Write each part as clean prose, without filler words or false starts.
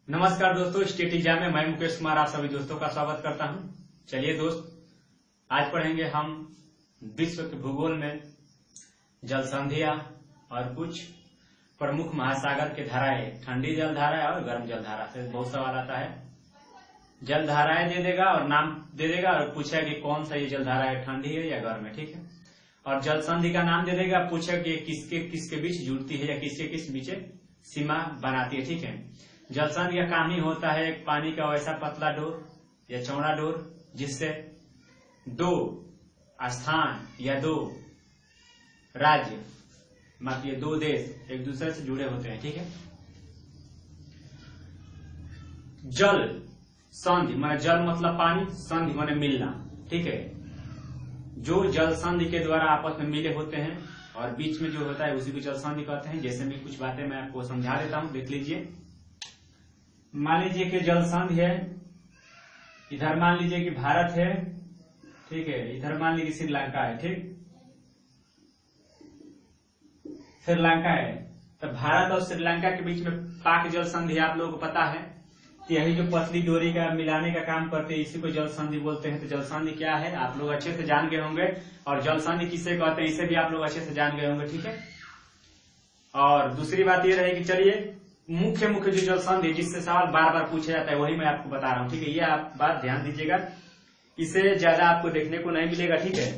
नमस्कार दोस्तों, state exam में मैं मुकेश कुमार आप सभी दोस्तों का स्वागत करता हूं। चलिए दोस्त, आज पढ़ेंगे हम विश्व के भूगोल में जल संधियां और कुछ प्रमुख महासागर के धाराएं, ठंडी जल धारा और गर्म जल धारा से बहुत सवाल आता है। जल धाराएं दे देगा और नाम दे देगा और पूछेगा कि कौन सा ये जल धारा है, ठंडी है या गर्म है, ठीक है। और जल संधि का नाम दे देगा, पूछेगा कि किसके किसके बीच जुड़ती है या किसके किस बीच सीमा बनाती है, ठीक है। जल संधि का काम ही होता है एक पानी का वैसा पतला डोर या चौड़ा डोर जिससे दो स्थान या दो राज्य मतलब ये दो देश एक दूसरे से जुड़े होते हैं, ठीक है। जल संधि माने जल मतलब पानी, संधि माने मिलना, ठीक है। जो जल संधि के द्वारा आपस में मिले होते हैं और बीच में जो होता है उसी को जल संधि कहते हैं। जैसे मैं कुछ बातें मैं आपको समझा देता हूं, देख लीजिए। मान लीजिए कि जल संधि है, इधर मान लीजिए कि भारत है, ठीक है, इधर मान लीजिए श्रीलंका है, ठीक, श्रीलंका है। तो भारत और श्रीलंका के बीच में पाक जल संधि आप लोगों को पता है कि यही जो पतली डोरी का मिलाने का काम करते हैं इसी को जल संधि बोलते हैं। तो जल संधि क्या है आप लोग अच्छे से जान गए होंगे, और जल संधि किसे कहते हैं इसे भी आप लोग अच्छे से जान गए होंगे, ठीक है। और दूसरी बात ये रहेगी, चलिए मुख्य जो जल संधि जिससे सवाल बार बार पूछा जाता है वही मैं आपको बता रहा हूँ, ठीक है। ये आप बात ध्यान दीजिएगा, इसे ज्यादा आपको देखने को नहीं मिलेगा, ठीक है।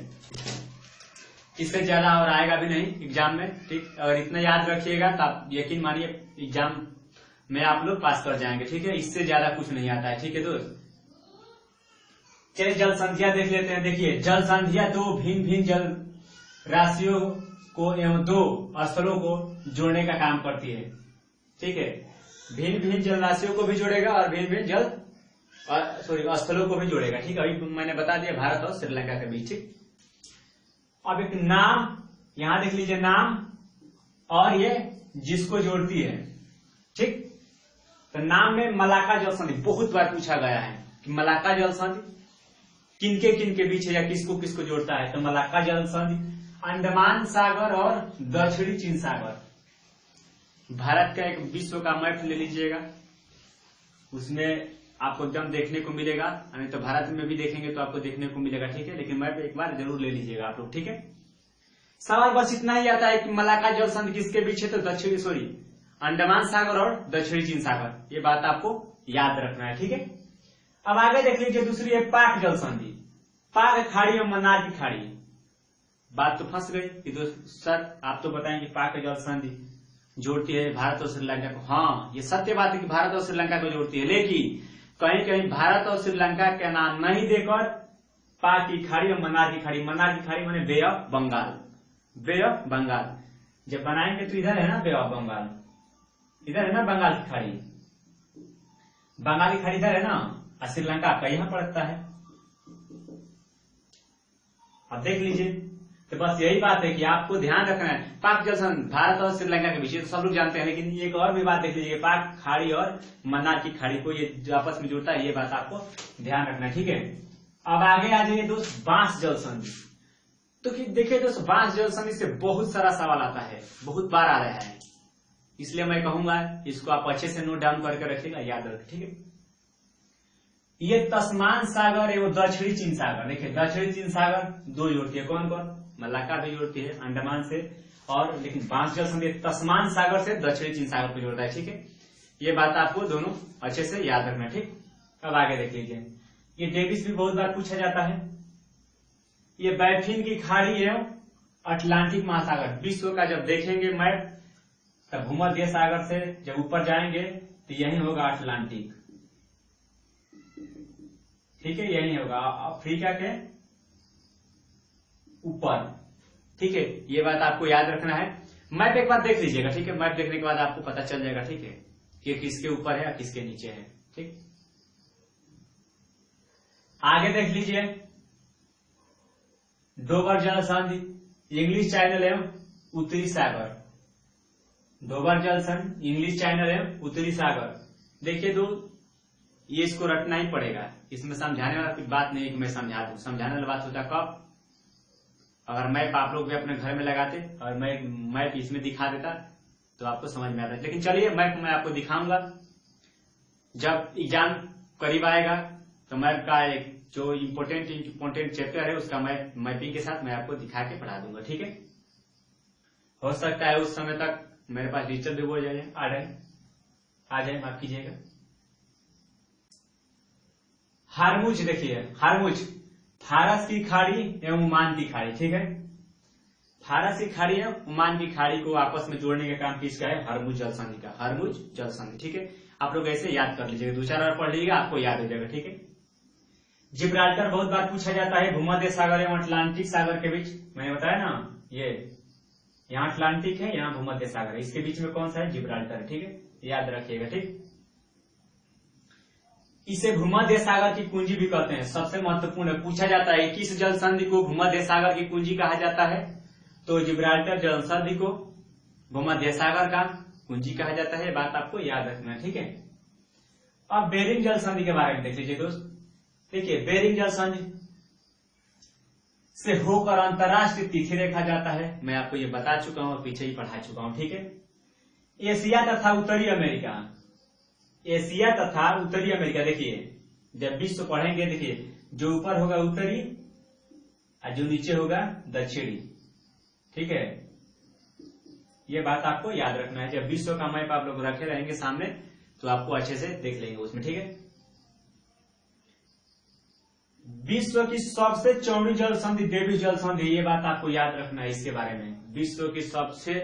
इससे ज्यादा और आएगा भी नहीं एग्जाम में, ठीक। अगर इतना याद रखिएगा तो आप यकीन मानिए एग्जाम में आप लोग पास कर जाएंगे, ठीक है। इससे ज्यादा कुछ नहीं आता है, ठीक है दोस्त। चलिए जल संधियां देख लेते हैं। देखिए जल संधियां दो भिन्न भिन्न जल राशियों को एवं दो स्थलों को जोड़ने का काम करती है, ठीक है। भिन्न भिन्न जल राशियों को भी जोड़ेगा और भिन्न भिन्न जल स्थलों को भी जोड़ेगा, ठीक है। अभी मैंने बता दिया भारत और श्रीलंका के बीच, ठीक। अब एक नाम यहां देख लीजिए, नाम और ये जिसको जोड़ती है, ठीक। तो नाम में मलाका जल संधि बहुत बार पूछा गया है कि मलाका जल संधि किनके किनके बीच है या किसको किसको जोड़ता है। तो मलाका जल संधि अंडमान सागर और दक्षिणी चीन सागर। भारत का एक विश्व का मैप ले लीजिएगा, उसमें आपको एकदम देखने को मिलेगा, नहीं तो भारत में भी देखेंगे तो आपको देखने को मिलेगा, ठीक है। लेकिन मैप एक बार जरूर ले लीजिएगा आप लोग, ठीक है। सवाल बस इतना ही आता है कि मलाका जल संधि किसके बीच है, तो अंडमान सागर और दक्षिणी चीन सागर, ये बात आपको याद रखना है, ठीक है। अब आगे देख लीजिए, दूसरी है पाक जल संधि। पाक खाड़ी और मन्नार की खाड़ी। बात तो फंस गई कि दोस्त सर आप तो बताएंगे पाक जल संधि जोड़ती है भारत और श्रीलंका को। हाँ, ये सत्य बात है कि भारत और श्रीलंका को जोड़ती है, लेकिन कहीं कहीं भारत और श्रीलंका का नाम नहीं देकर पाक की खाड़ी और मन्नार की खाड़ी, मन्नार की खाड़ी माने bay of Bengal, bay of Bengal जब बनाएंगे तो इधर है ना बे ऑफ बंगाल, इधर है ना बंगाल की खाड़ी, बंगाल की खाड़ी इधर है ना, और श्रीलंका का यहां पड़ता है। अब देख लीजिए, तो बस यही बात है कि आपको ध्यान रखना है पाक जल संधि भारत और श्रीलंका के बीच, तो सब लोग जानते हैं। लेकिन एक और भी बात देख लीजिए, पाक खाड़ी और मन्नार की खाड़ी को ये जो आपस में जुड़ता है, ये बात आपको ध्यान रखना है, ठीक है। अब आगे आ जाइए दोस्त, बांस जल संधि। तो देखिए दोस्त, बांस जल संधि से बहुत सारा सवाल आता है, बहुत बार आ रहा है, इसलिए मैं कहूंगा इसको आप अच्छे से नोट डाउन करके रखिएगा, याद रखें, ठीक है। ये तस्मान सागर एवं दक्षिणी चीन सागर। देखिए दक्षिणी चीन सागर दो जोड़ती है, कौन कौन, मलाका भी जोड़ती है अंडमान से, और लेकिन बांस जल संधि तस्मान सागर से दक्षिणी चीन सागर को जोड़ता है, ठीक है। ये बात आपको दोनों अच्छे से याद रखना, ठीक। अब आगे देख लीजिए, ये डेविस भी बहुत बार पूछा जाता है। ये बैफिन की खाड़ी एवं अटलांटिक महासागर। विश्व का जब देखेंगे मैप तब भूमध्य सागर से जब ऊपर जाएंगे तो यही होगा अटलांटिक, ठीक है, यही होगा अफ्रीका के ऊपर, ठीक है। ये बात आपको याद रखना है। मैप एक बार देख लीजिएगा, ठीक है। मैप देखने के बाद आपको पता चल जाएगा, ठीक है, कि किसके ऊपर है या किसके नीचे है, ठीक। आगे देख लीजिए, डोबर जल संधि, इंग्लिश चैनल एवं उत्तरी सागर। डोबर जल संधि, इंग्लिश चैनल एवं उत्तरी सागर। देखिए दो, ये इसको रटना ही पड़ेगा, इसमें समझाने वाला कुछ बात नहीं है कि मैं समझा दूं। समझाने वाला बात होता कब, अगर मैप आप लोग भी अपने घर में लगाते और मैं मैप इसमें दिखा देता तो आपको समझ में आता। लेकिन चलिए मैप मैं आपको दिखाऊंगा जब एग्जाम करीब आएगा तो मैप का एक जो इम्पोर्टेंट चैप्टर है उसका मैपिंग के साथ मैं आपको दिखा के पढ़ा दूंगा, ठीक है। हो सकता है उस समय तक मेरे पास डिजिटल भी हो जाए, आ जाए, माफ कीजिएगा। हारमुज देखिए, हारमुज फारस की खाड़ी एवं ओमान की खाड़ी, ठीक है। फारस की खाड़ी एवं ओमान की खाड़ी को आपस में जोड़ने का काम किसका है? हरमुज जल संधि का, हरमुज जल संधि, ठीक है। आप लोग ऐसे याद कर लीजिएगा, 2-4 बार पढ़ लीजिएगा, आपको याद हो जाएगा, ठीक है। जिब्राल्टर बहुत बार पूछा जाता है, भूमध्य सागर एवं अटलांटिक सागर के बीच, मैंने बताया ना, ये यहाँ अटलांटिक है, यहाँ भूमध्य सागर है, इसके बीच में कौन सा है? जिब्राल्टर, ठीक है, याद रखिएगा, ठीक। इसे भूमध्य सागर की कुंजी भी कहते हैं, सबसे महत्वपूर्ण है, पूछा जाता है किस जल संधि को भूमध्य सागर की कुंजी कहा जाता है? तो जिब्राल्टर जल संधि को भूमध्य सागर का कुंजी कहा जाता है, बात आपको याद रखना है, ठीक है। अब बेरिंग जल संधि के बारे में देख लीजिए दोस्त। देखिए, बेरिंग जल संधि से होकर अंतरराष्ट्रीय तिथि रेखा जाता है, मैं आपको ये बता चुका हूं और पीछे ही पढ़ा चुका हूं, ठीक है। एशिया तथा उत्तरी अमेरिका, एशिया तथा उत्तरी अमेरिका, देखिए जब विश्व पढ़ेंगे, देखिए जो ऊपर होगा उत्तरी और जो नीचे होगा दक्षिणी, ठीक है। ये बात आपको याद रखना है, जब विश्व का मैप आप लोग रखे रहेंगे सामने तो आपको अच्छे से देख लेंगे उसमें, ठीक है। विश्व की सबसे चौड़ी जल संधि डेविस जल संधि, ये बात आपको याद रखना है इसके बारे में। विश्व की सबसे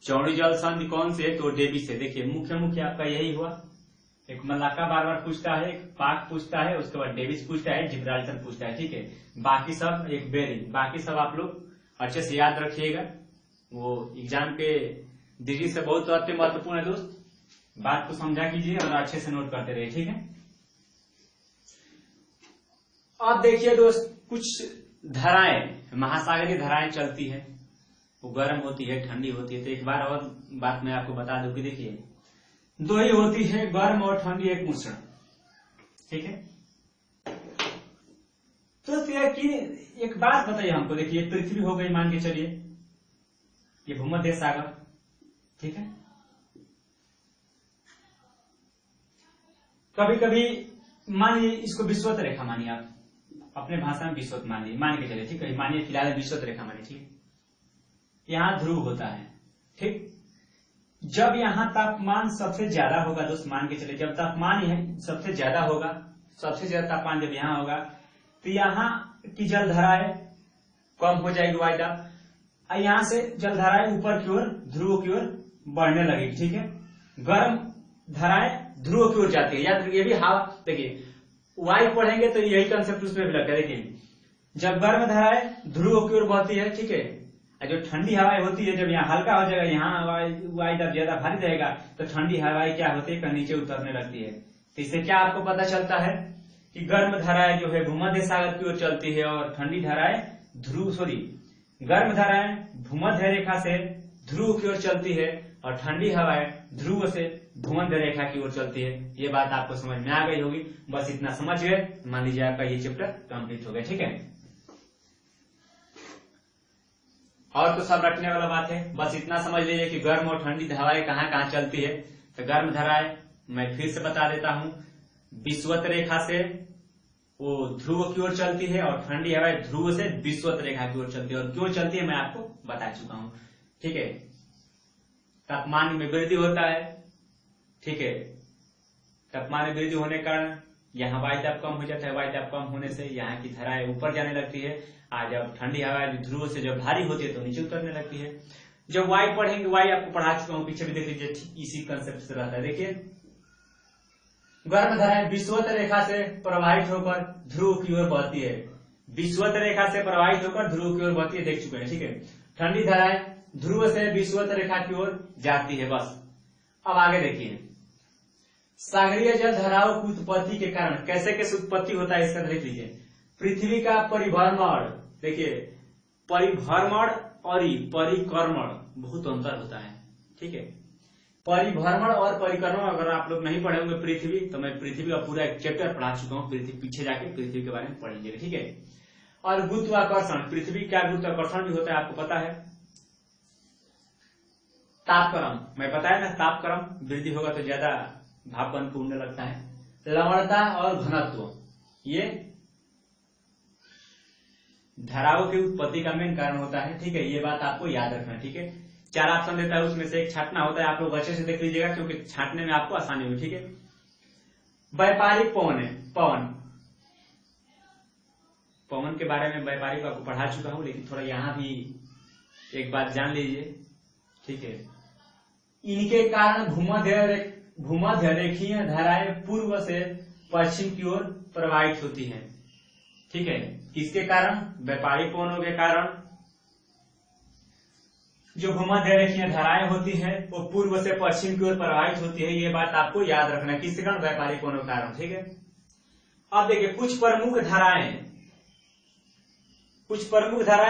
चौड़ी जल संधि कौन सी है? तो डेविस है। देखिए मुख्य आपका यही हुआ, एक मलाक्का बार बार पूछता है, एक पाक पूछता है, उसके बाद डेविस पूछता है, जिब्राल्टर पूछता है, ठीक है। बाकी सब एक बेरिंग, बाकी सब आप लोग अच्छे से याद रखिएगा, वो एग्जाम के दृष्टि से बहुत अति महत्वपूर्ण है दोस्त। बात को समझा कीजिए और अच्छे से नोट करते रहिए, ठीक है। अब देखिए दोस्त, कुछ धाराएं, महासागरीय धाराएं चलती है, वो गर्म होती है, ठंडी होती है। तो एक बार और बात मैं आपको बता दूं कि देखिए दो ही होती है, गर्म और ठंडी, एक उष्ण, ठीक है। तो एक बात बताइए हमको, देखिए पृथ्वी हो गई, मान के चलिए ये भूमध्य सागर, ठीक है। कभी कभी मानिए इसको विषुवत रेखा मानिए, आप अपने भाषा में विषुवत मानिए, मान के चलिए, ठीक है। मानिए फिलहाल विषुवत रेखा मानिए, ठीक है। यहाँ ध्रुव होता है, ठीक। जब यहाँ तापमान सबसे ज्यादा होगा दोस्त, मान के चलिए जब तापमान सबसे ज्यादा होगा, सबसे ज्यादा तापमान जब यहाँ होगा तो यहाँ की जलधाराएं कम हो जाएगी, वायुदाब, और यहाँ से जलधाराएं ऊपर की ओर, ध्रुव की ओर बढ़ने लगेगी, ठीक है। गर्म धाराएं ध्रुव की ओर जाती है, याद रखिए। भी हवा, देखिए वायु पढ़ेंगे तो यही कंसेप्ट उसमें भी लगता है। देखिए जब गर्म धाराएं ध्रुव की ओर बहती है, ठीक है, जो ठंडी हवाएं होती है, जब यहाँ हल्का हो जाएगा, यहाँ वायुदाब ज्यादा भारी रहेगा तो ठंडी हवाएं क्या होती है, नीचे उतरने लगती है। तो इससे क्या आपको पता चलता है कि गर्म धाराएं जो है भूमध्य सागर की ओर चलती है और ठंडी धाराएं गर्म धाराएं भूमध्य रेखा से ध्रुव की ओर चलती है और ठंडी हवाएं ध्रुव से भूमध्य रेखा की ओर चलती है। ये बात आपको समझ में आ गई होगी, बस इतना समझ गए, मान लीजिए आपका ये चैप्टर कंप्लीट हो गया, ठीक है। और तो सब रखने वाला बात है, बस इतना समझ लीजिए कि गर्म और ठंडी हवाएं कहाँ कहाँ चलती है। तो गर्म धाराएं मैं फिर से बता देता हूं, विषुवत रेखा से वो ध्रुव की ओर चलती है और ठंडी हवाएं ध्रुव से विषुवत रेखा की ओर चलती है। और क्यों चलती है मैं आपको बता चुका हूं, ठीक है। तापमान में वृद्धि होता है, ठीक है। तापमान में वृद्धि होने के कारण यहाँ वायुदाब कम हो जाता है, वायुदाब कम होने से यहाँ की धाराएं ऊपर जाने लगती है। आज जब ठंडी हवा ध्रुव से जब भारी होती है तो नीचे उतरने लगती है। जब वायु पढ़ेंगे, वायु आपको पढ़ा चुका हूं, पीछे भी देख लीजिए, इसी कंसेप्ट से रहता है। देखिए गर्म धाराएं विषुवत रेखा से प्रवाहित होकर ध्रुव की ओर बहती है, विषुवत रेखा से प्रवाहित होकर ध्रुव की ओर बहती है, देख चुके हैं, ठीक है। ठंडी धाराएं ध्रुव से विषुवत रेखा की ओर जाती है, बस। अब आगे देखिए, सागरीय जल धाराओं की उत्पत्ति के कारण कैसे कैसे उत्पत्ति होता है, इसका देख लीजिए। पृथ्वी का परिभ्रमण, देखिए परिभ्रमण और परिक्रमण बहुत अंतर होता है, ठीक है। परिभ्रमण और परिक्रमण अगर आप लोग नहीं पढ़े होंगे पृथ्वी, तो मैं पृथ्वी का पूरा एक चैप्टर पढ़ा चुका हूँ, पृथ्वी पीछे जाके पृथ्वी के बारे में पढ़ लीजिएगा, ठीक है। और गुरुत्वाकर्षण, पृथ्वी क्या गुरुत्वाकर्षण भी होता है आपको पता है। तापक्रम, मैं बताया ना, तापक्रम वृद्धि होगा तो ज्यादा भापन पूर्ण लगता है। लवणता और घनत्व ये धाराओं की उत्पत्ति का मेन कारण होता है। ठीक है, ये बात आपको याद रखना। ठीक है, 4 ऑप्शन देता है, उसमें से एक छांटना होता है। आप लोग अच्छे से देख लीजिएगा क्योंकि छांटने में आपको आसानी हुई। ठीक है, व्यापारिक पवन है। पवन के बारे में व्यापारिक आपको पढ़ा चुका हूं, लेकिन थोड़ा यहाँ भी एक बात जान लीजिए। ठीक है, इनके कारण भूमध्य रेखीय धाराएं पूर्व से पश्चिम की ओर प्रवाहित होती हैं। ठीक है, किसके कारण? व्यापारिक पवनों के कारण जो भूमध्य रेखीय धाराएं होती हैं वो पूर्व से पश्चिम की ओर प्रवाहित होती है। ये बात आपको याद रखना, किसके कारण? व्यापारिक पवनों के कारण। ठीक है, अब देखिए कुछ प्रमुख धाराएं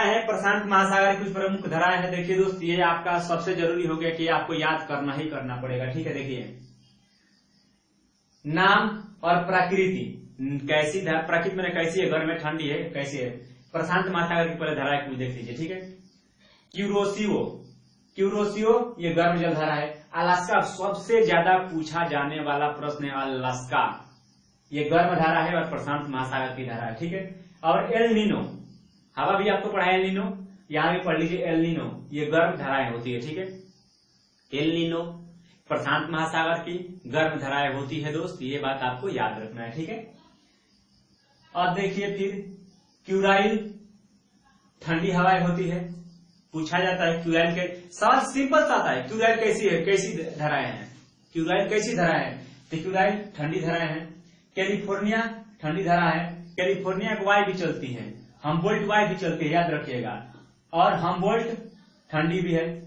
हैं प्रशांत महासागर की। कुछ प्रमुख धाराएं हैं। देखिए दोस्त, ये आपका सबसे जरूरी हो गया कि आपको याद करना ही करना पड़ेगा। ठीक है, देखिए नाम और प्रकृति कैसी प्रकृति में कैसी है, गर्म है, ठंडी है, कैसी है। प्रशांत महासागर की पहले धारा कुछ देख लीजिए। ठीक है, क्यूरोसियो ये गर्म जल धारा है। अलास्का सबसे ज्यादा पूछा जाने वाला प्रश्न है। अलास्का ये गर्म धारा है और प्रशांत महासागर की धारा है। ठीक है, और एल नीनो, हवा भी आपको पढ़ा है। एल नीनो यहाँ भी पढ़ लीजिए। एल नीनो ये गर्म धाराएं होती है। ठीक है, एल नीनो प्रशांत महासागर की गर्म धाराएं होती है दोस्त, ये बात आपको याद रखना है। ठीक है, अब देखिए फिर क्यूराइल ठंडी हवाएं होती है। पूछा जाता है क्यूराइल के सवाल सिंपल सा आता है, क्यूराइल कैसी है, कैसी धाराएं हैं, क्यूराइल कैसी धारा है? तो क्यूराइल ठंडी धाराएं हैं। कैलिफोर्निया ठंडी धारा है। कैलिफोर्निया की वायु भी चलती है, हम्बोल्ट वायु भी चलती है, याद रखिएगा। और हम्बोल्ट ठंडी भी है।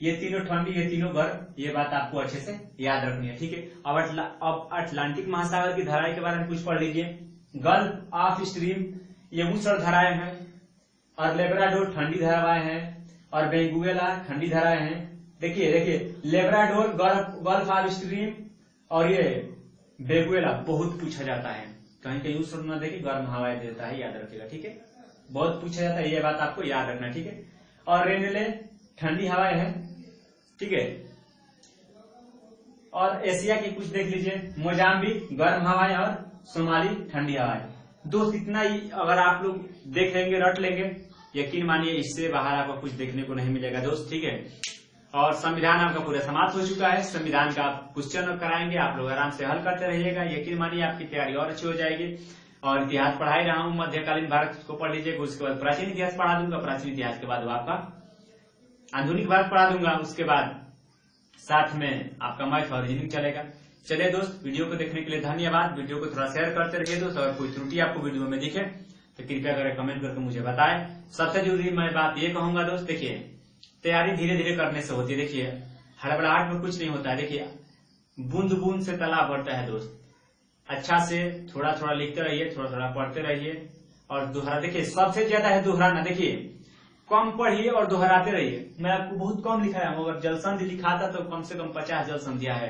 ये तीनों ठंडी, ये तीनों गर्म, ये बात आपको अच्छे से याद रखनी है। ठीक है, अब अटलांटिक महासागर की धाराएं के बारे में कुछ पढ़ लीजिए। गल्फ ऑफ स्ट्रीम ये उष्ण धाराएं हैं, और लेब्राडोर ठंडी धाराएं हैं, और वेनेजुएला ठंडी धाराएं हैं। देखिए लेब्राडोर, गल्फ ऑफ स्ट्रीम और ये वेनेजुएला बहुत पूछा जाता है। कहीं कहीं उष्ण न देखिए, गर्म हवाएं देता है, याद रखिएगा। ठीक है, बहुत पूछा जाता है, ये बात आपको याद रखना। ठीक है, और रेनेले ठंडी हवाएं हैं। ठीक है, और एशिया की कुछ देख लीजिए। मोजाम्बिक गर्म हवाएं और सोमाली ठंडी हवाएं। दोस्त इतना ही अगर आप लोग देख लेंगे, रट लेंगे, यकीन मानिए इससे बाहर आपको कुछ देखने को नहीं मिलेगा दोस्त। ठीक है, और संविधान आपका पूरा समाप्त हो चुका है। संविधान का क्वेश्चन कराएंगे, आप लोग आराम से हल करते रहिएगा। यकीन मानिए आपकी तैयारी और अच्छी हो जाएगी। और इतिहास पढ़ा ही रहा हूँ, मध्यकालीन भारत को पढ़ लीजिएगा। उसके बाद प्राचीन इतिहास पढ़ा दूंगा। प्राचीन इतिहास के बाद वो आपका आधुनिक भारत पढ़ा दूंगा। उसके बाद साथ में आपका मैथ और रीजनिंग चलेगा। चलिए दोस्त, वीडियो को देखने के लिए धन्यवाद। वीडियो को थोड़ा शेयर करते रहिए दोस्त। अगर कोई त्रुटि आपको वीडियो में दिखे तो कृपया करके कमेंट करके मुझे बताएं। सबसे जरूरी मैं बात ये कहूंगा दोस्त, देखिए तैयारी धीरे धीरे करने से होती है। देखिए हड़बड़ाहट में कुछ नहीं होता है। देखिए बूंद बूंद से तालाब बढ़ता है दोस्त। अच्छा से थोड़ा थोड़ा लिखते रहिए, थोड़ा थोड़ा पढ़ते रहिए और दोहरा। देखिए सबसे ज्यादा है दोहराना। देखिए कम पढ़िए और दोहराते रहिए। मैं आपको बहुत कम लिखाया हूँ, अगर जल संधि लिखा था तो कम से कम 50 जल संधिया है।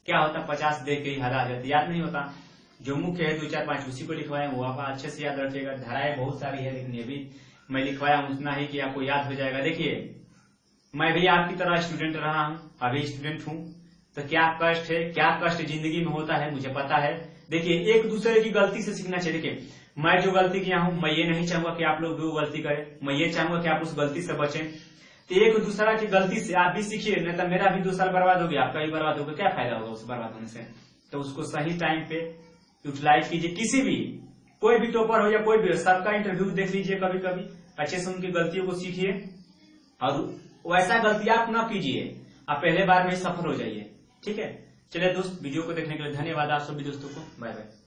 क्या होता 50 देख के ही हरा जाता, याद नहीं होता। जो मुख्य है 2 4 5 उसी को लिखवाए, वो आप अच्छे से याद रखिएगा। धाराएं बहुत सारी है, लेकिन ये भी मैं लिखवाया हूँ उतना ही कि आपको याद हो जाएगा। देखिए मैं भी आपकी तरह स्टूडेंट रहा हूँ, अभी स्टूडेंट हूँ, तो क्या कष्ट है, क्या कष्ट जिंदगी में होता है मुझे पता है। देखिए एक दूसरे की गलती से सीखना चाहिए। देखिए मैं जो गलती किया हूँ, मैं ये नहीं चाहूंगा कि आप लोग भी वो गलती करें। मैं ये चाहूंगा कि आप उस गलती से बचें। तो एक दूसरा की गलती से आप भी सीखिए, नहीं तो मेरा भी 2 साल बर्बाद हो गया, आपका भी बर्बाद होगा। क्या फायदा होगा उस बर्बाद होने से? तो उसको सही टाइम पे यूटिलाइज कीजिए। किसी भी कोई भी टॉपर हो या कोई भी, सबका इंटरव्यू देख लीजिए कभी कभी, अच्छे से उनकी गलतियों को सीखिए और वैसा गलती आप ना कीजिए, आप पहले बार में सफल हो जाइए। ठीक है, चलिए दोस्त, वीडियो को देखने के लिए धन्यवाद आप सभी दोस्तों को। Bye bye.